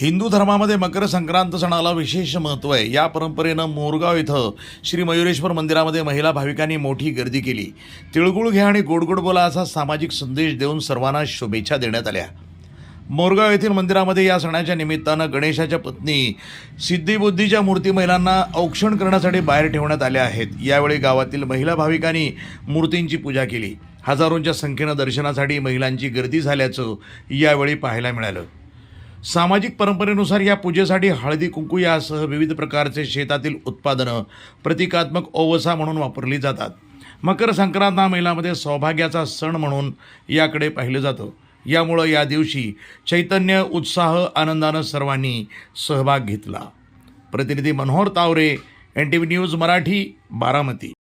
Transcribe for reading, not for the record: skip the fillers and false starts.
हिंदू धर्मामध्ये मकर संक्रांत सणाला विशेष महत्त्व आहे। या परंपरेनं मोरगाव इथं श्री मयुरेश्वर मंदिरामध्ये महिला भाविकांनी मोठी गर्दी केली। तिळगुळ घ्या आणि गोड गोड बोला असा सामाजिक संदेश देऊन सर्वांना शुभेच्छा देण्यात आल्या। मोरगाव येथील मंदिरामध्ये या सणाच्या निमित्तानं गणेशाच्या पत्नी सिद्धिबुद्धीच्या मूर्ती महिलांना औक्षण करण्यासाठी बाहेर ठेवण्यात आल्या आहेत। यावेळी गावातील महिला भाविकांनी मूर्तींची पूजा केली। हजारोंच्या संख्येनं दर्शनासाठी महिलांची गर्दी झाल्याचं यावेळी पाहायला मिळालं। सामाजिक परंपरेनुसार या पूजेसाठी हळदी कुंकू यासह विविध प्रकारचे शेतातील उत्पादनं प्रतिकात्मक ओवसा म्हणून वापरली जातात। मकर संक्रांत हा महिलांमध्ये सौभाग्याचा सण म्हणून याकडे पाहिलं जातं। यामुळं या दिवशी चैतन्य, उत्साह, आनंदानं सर्वांनी सहभाग घेतला। प्रतिनिधी मनोहर तावरे, NTV न्यूज मराठी, बारामती।